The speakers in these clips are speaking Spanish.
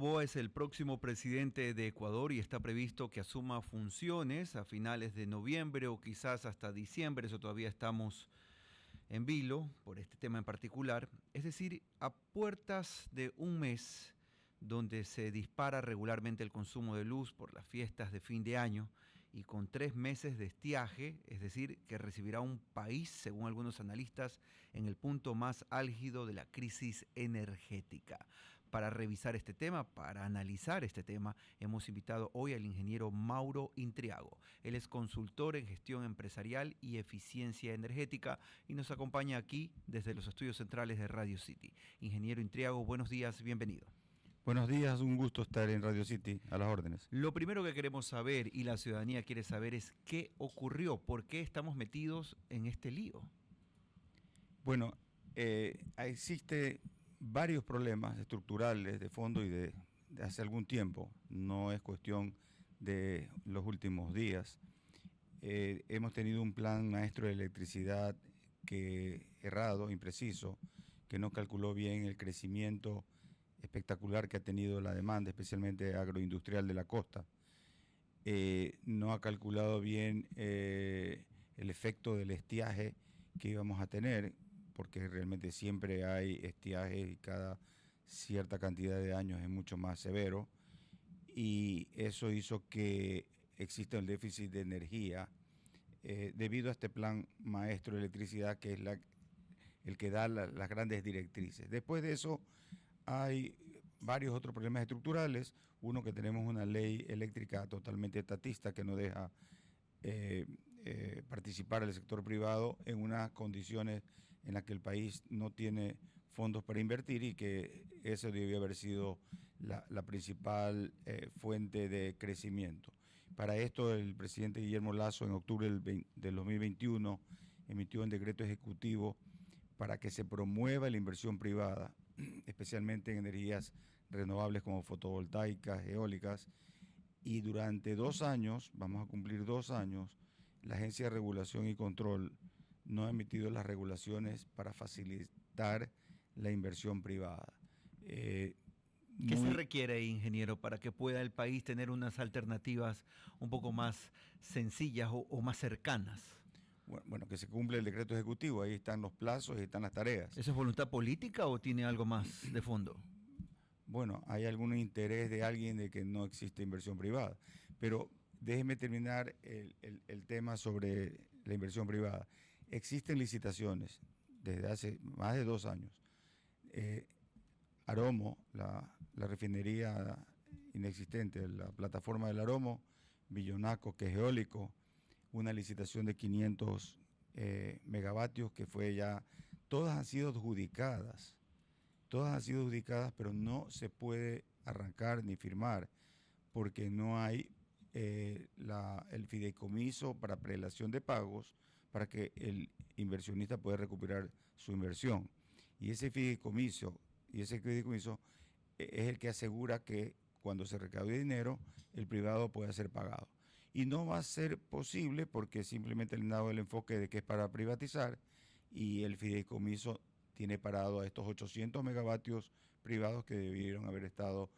Noboa es el próximo presidente de Ecuador y está previsto que asuma funciones a finales de noviembre o quizás hasta diciembre. Eso todavía estamos en vilo por este tema en particular. Es decir, a puertas de un mes donde se dispara regularmente el consumo de luz por las fiestas de fin de año y con 3 meses de estiaje, es decir, que recibirá un país, según algunos analistas, en el punto más álgido de la crisis energética. Para revisar este tema, para analizar este tema, hemos invitado hoy al ingeniero Mauro Intriago. Él es consultor en gestión empresarial y eficiencia energética y nos acompaña aquí desde los estudios centrales de Radio City. Ingeniero Intriago, buenos días, bienvenido. Buenos días, un gusto estar en Radio City, a las órdenes. Lo primero que queremos saber y la ciudadanía quiere saber es qué ocurrió, por qué estamos metidos en este lío. Bueno, existe varios problemas estructurales de fondo y de hace algún tiempo, no es cuestión de los últimos días. Hemos tenido un plan maestro de electricidad errado, impreciso, que no calculó bien el crecimiento espectacular que ha tenido la demanda, especialmente agroindustrial de la costa. No ha calculado bien el efecto del estiaje que íbamos a tener, porque realmente siempre hay estiaje y cada cierta cantidad de años es mucho más severo, y eso hizo que exista un déficit de energía debido a este plan maestro de electricidad, que es el que da las grandes directrices. Después de eso hay varios otros problemas estructurales. Uno, que tenemos una ley eléctrica totalmente estatista que no deja participar al sector privado en unas condiciones en las que el país no tiene fondos para invertir, y que eso debió haber sido la principal fuente de crecimiento. Para esto, el presidente Guillermo Lasso, en octubre del 2021, emitió un decreto ejecutivo para que se promueva la inversión privada, especialmente en energías renovables como fotovoltaicas, eólicas, y durante 2 años, vamos a cumplir 2 años, la Agencia de Regulación y Control no ha emitido las regulaciones para facilitar la inversión privada. ¿Qué se requiere, ingeniero, para que pueda el país tener unas alternativas un poco más sencillas o más cercanas? Bueno, que se cumple el decreto ejecutivo, ahí están los plazos y están las tareas. ¿Eso es voluntad política o tiene algo más de fondo? Bueno, hay algún interés de alguien de que no existe inversión privada, pero déjeme terminar el tema sobre la inversión privada. Existen licitaciones desde hace más de 2 años. Aromo, la refinería inexistente, la plataforma del Aromo, Billonaco, que es eólico, una licitación de 500 megavatios que fue ya, todas han sido adjudicadas, pero no se puede arrancar ni firmar porque no hay el fideicomiso para prelación de pagos para que el inversionista pueda recuperar su inversión. Y ese fideicomiso es el que asegura que cuando se recaude dinero, el privado pueda ser pagado. Y no va a ser posible porque simplemente le han dado el enfoque de que es para privatizar, y el fideicomiso tiene parado a estos 800 megavatios privados que debieron haber estado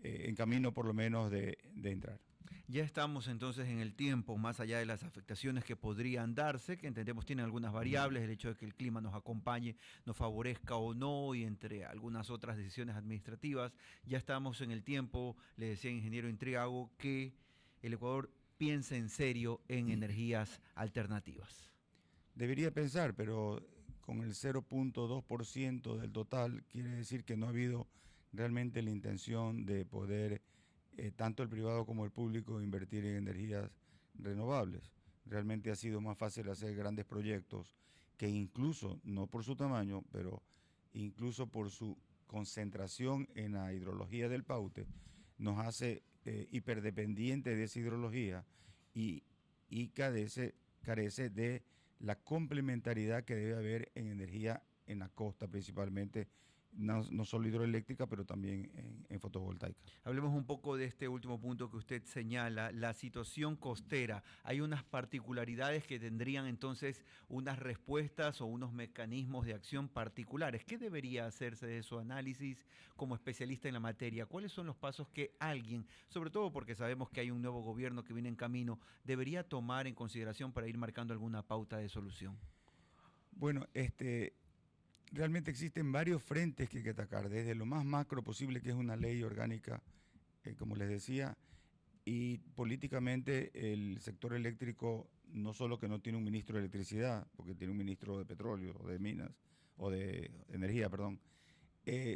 en camino por lo menos de entrar. Ya estamos entonces en el tiempo, más allá de las afectaciones que podrían darse, que entendemos tienen algunas variables, el hecho de que el clima nos acompañe, nos favorezca o no, y entre algunas otras decisiones administrativas. Ya estamos en el tiempo, le decía ingeniero Intriago, que el Ecuador piensa en serio en energías alternativas. Debería pensar, pero con el 0.2% del total quiere decir que no ha habido realmente la intención de poder, tanto el privado como el público, invertir en energías renovables. Realmente ha sido más fácil hacer grandes proyectos que, incluso, no por su tamaño, pero incluso por su concentración en la hidrología del Paute, nos hace hiperdependiente de esa hidrología, y carece de la complementariedad que debe haber en energía en la costa, principalmente no solo hidroeléctrica, pero también en fotovoltaica. Hablemos un poco de este último punto que usted señala, la situación costera. Hay unas particularidades que tendrían entonces unas respuestas o unos mecanismos de acción particulares. ¿Qué debería hacerse de su análisis como especialista en la materia? ¿Cuáles son los pasos que alguien, sobre todo porque sabemos que hay un nuevo gobierno que viene en camino, debería tomar en consideración para ir marcando alguna pauta de solución? Bueno, realmente existen varios frentes que hay que atacar, desde lo más macro posible, que es una ley orgánica, como les decía, y políticamente el sector eléctrico no solo que no tiene un ministro de electricidad, porque tiene un ministro de petróleo o de minas, o de energía, perdón,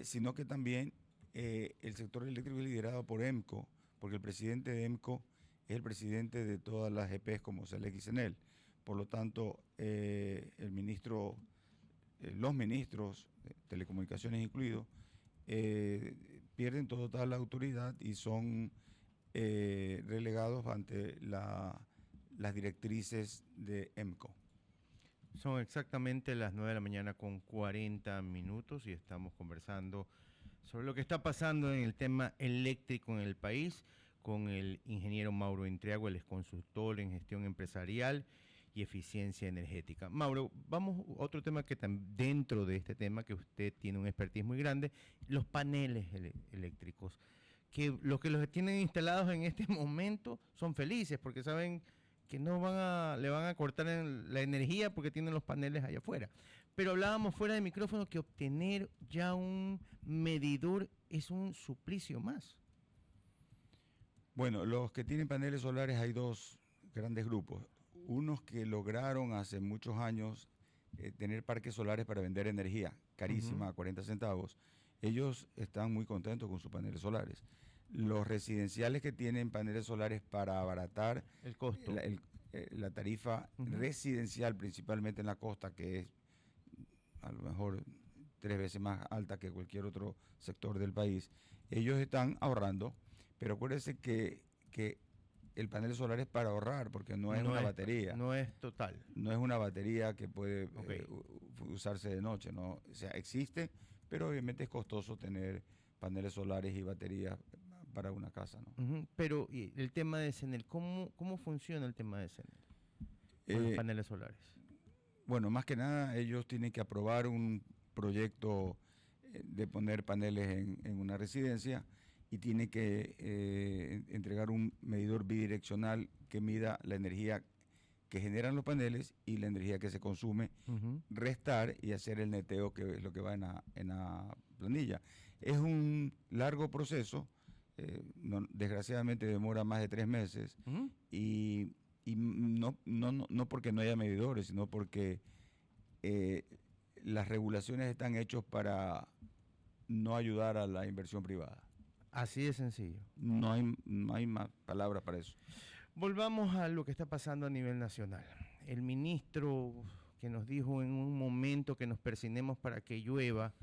sino que también el sector eléctrico es liderado por EMCO, porque el presidente de EMCO es el presidente de todas las EPs como SELEC y SENEL. Por lo tanto, los ministros, telecomunicaciones incluidos, pierden toda la autoridad y son relegados ante las directrices de EMCO. Son exactamente las 9 de la mañana con 40 minutos y estamos conversando sobre lo que está pasando en el tema eléctrico en el país con el ingeniero Mauro Intriago, él es consultor en gestión empresarial y eficiencia energética. Mauro, vamos a otro tema que dentro de este tema que usted tiene un expertise muy grande, los paneles eléctricos, que los tienen instalados en este momento son felices porque saben que le van a cortar la energía porque tienen los paneles allá afuera. Pero hablábamos fuera de micrófono que obtener ya un medidor es un suplicio más. Bueno, los que tienen paneles solares hay dos grandes grupos. Unos que lograron hace muchos años tener parques solares para vender energía carísima, a 40 centavos. Ellos están muy contentos con sus paneles solares. Los residenciales que tienen paneles solares para abaratar el costo, la tarifa residencial, principalmente en la costa, que es a lo mejor 3 veces más alta que cualquier otro sector del país, ellos están ahorrando, pero acuérdense que el panel solar es para ahorrar, porque no es una batería. No es total. No es una batería que puede usarse de noche, ¿no? O sea, existe, pero obviamente es costoso tener paneles solares y baterías para una casa, ¿no? Pero ¿y el tema de CENEL? ¿Cómo funciona el tema de CENEL con los paneles solares? Bueno, más que nada ellos tienen que aprobar un proyecto de poner paneles en una residencia y tiene que entregar un medidor bidireccional que mida la energía que generan los paneles y la energía que se consume, restar y hacer el neteo, que es lo que va en la planilla. Es un largo proceso, desgraciadamente demora más de 3 meses, y no porque no haya medidores, sino porque las regulaciones están hechas para no ayudar a la inversión privada. Así de sencillo. No hay más palabras para eso. Volvamos a lo que está pasando a nivel nacional. El ministro que nos dijo en un momento que nos persinemos para que llueva,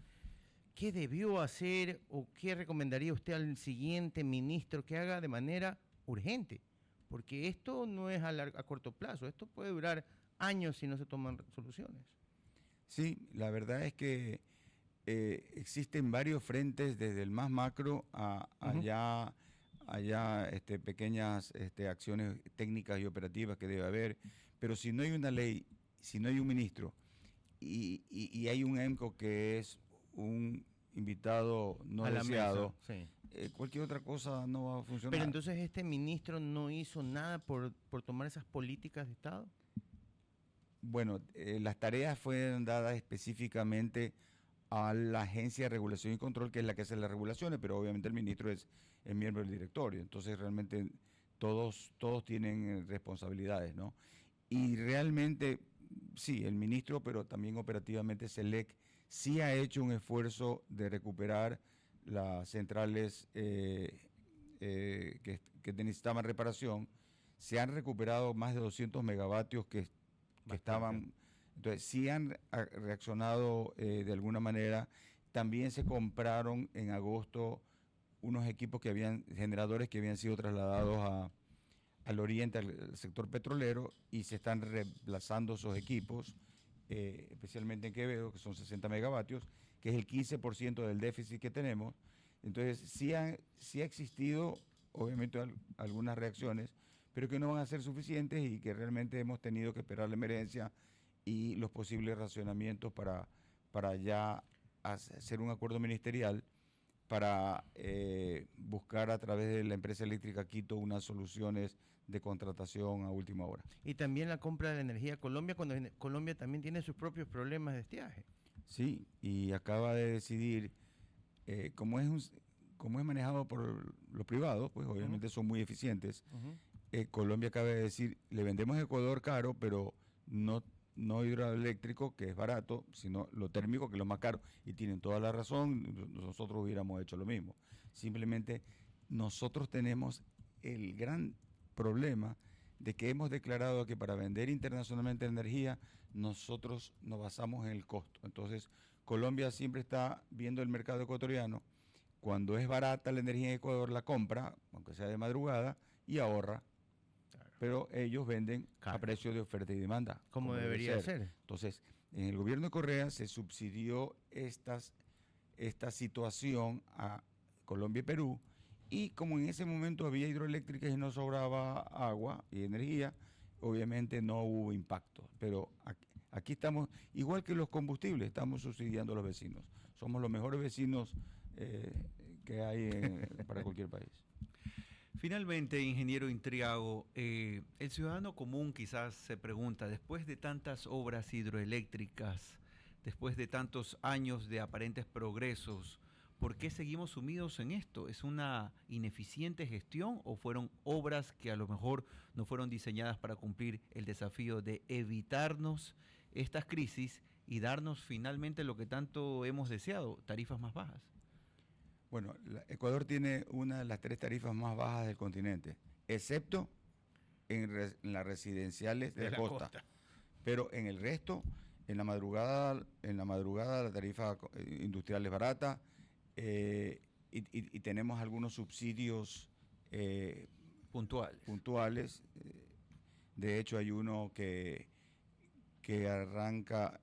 ¿qué debió hacer o qué recomendaría usted al siguiente ministro que haga de manera urgente? Porque esto no es a corto plazo, esto puede durar años si no se toman soluciones. Sí, la verdad es que existen varios frentes, desde el más macro a allá pequeñas acciones técnicas y operativas que debe haber, pero si no hay una ley, si no hay un ministro y hay un EMCO que es un invitado no deseado, sí, cualquier otra cosa no va a funcionar. Pero entonces este ministro no hizo nada por tomar esas políticas de Estado. Bueno, las tareas fueron dadas específicamente a la Agencia de Regulación y Control, que es la que hace las regulaciones, pero obviamente el ministro es miembro del directorio, entonces realmente todos tienen responsabilidades, ¿no? Y realmente, sí, el ministro, pero también operativamente SELEC sí ha hecho un esfuerzo de recuperar las centrales que necesitaban reparación. Se han recuperado más de 200 megavatios que estaban. Entonces, sí han reaccionado de alguna manera. También se compraron en agosto unos equipos generadores que habían sido trasladados al oriente, al sector petrolero, y se están reemplazando esos equipos, especialmente en Quevedo, que son 60 megavatios, que es el 15% del déficit que tenemos. Entonces, sí ha existido, obviamente, algunas reacciones, pero que no van a ser suficientes y que realmente hemos tenido que esperar la emergencia y los posibles racionamientos para ya hacer un acuerdo ministerial para buscar a través de la empresa eléctrica Quito unas soluciones de contratación a última hora. Y también la compra de la energía a Colombia, cuando Colombia también tiene sus propios problemas de estiaje. Sí, y acaba de decidir, como es manejado por los privados, pues obviamente son muy eficientes. Colombia acaba de decir, le vendemos a Ecuador caro, pero no hidroeléctrico, que es barato, sino lo térmico, que es lo más caro. Y tienen toda la razón, nosotros hubiéramos hecho lo mismo. Simplemente nosotros tenemos el gran problema de que hemos declarado que para vender internacionalmente energía, nosotros nos basamos en el costo. Entonces, Colombia siempre está viendo el mercado ecuatoriano. Cuando es barata la energía en Ecuador, la compra, aunque sea de madrugada, y ahorra. Pero ellos venden a precio de oferta y demanda. Como debería ser. Entonces, en el gobierno de Correa se subsidió esta situación a Colombia y Perú, y como en ese momento había hidroeléctricas y no sobraba agua y energía, obviamente no hubo impacto. Pero aquí estamos, igual que los combustibles, estamos subsidiando a los vecinos. Somos los mejores vecinos que hay para cualquier país. Finalmente, ingeniero Intriago, el ciudadano común quizás se pregunta, después de tantas obras hidroeléctricas, después de tantos años de aparentes progresos, ¿por qué seguimos sumidos en esto? ¿Es una ineficiente gestión o fueron obras que a lo mejor no fueron diseñadas para cumplir el desafío de evitarnos estas crisis y darnos finalmente lo que tanto hemos deseado, tarifas más bajas? Bueno, Ecuador tiene una de las 3 tarifas más bajas del continente, excepto en las residenciales de la costa. Pero en el resto, en la madrugada la tarifa industrial es barata, y tenemos algunos subsidios puntuales. De hecho, hay uno que arranca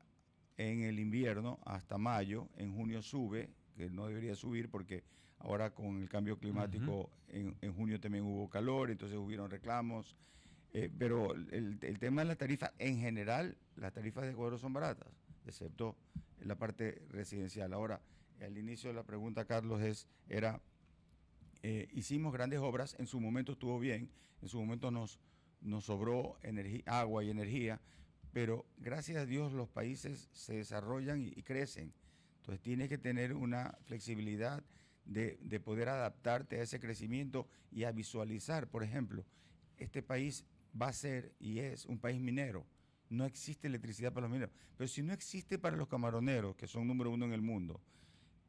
en el invierno hasta mayo, en junio sube, que no debería subir porque ahora con el cambio climático en junio también hubo calor, entonces hubieron reclamos. Pero el tema de la tarifa, en general, las tarifas de Ecuador son baratas, excepto en la parte residencial. Ahora, al inicio de la pregunta, Carlos, hicimos grandes obras, en su momento estuvo bien, en su momento nos sobró agua y energía, pero gracias a Dios los países se desarrollan y crecen. Entonces tienes que tener una flexibilidad de poder adaptarte a ese crecimiento y a visualizar. Por ejemplo, este país va a ser y es un país minero. No existe electricidad para los mineros. Pero si no existe para los camaroneros, que son número 1 en el mundo,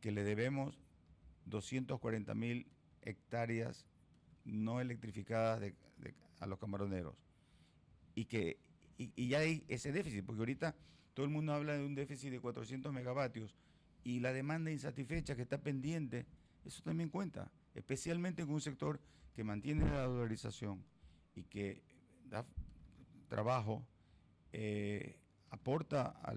que le debemos 240.000 hectáreas no electrificadas a los camaroneros, y ya hay ese déficit, porque ahorita todo el mundo habla de un déficit de 400 megavatios, y la demanda insatisfecha que está pendiente, eso también cuenta, especialmente en un sector que mantiene la dolarización y que da trabajo, aporta a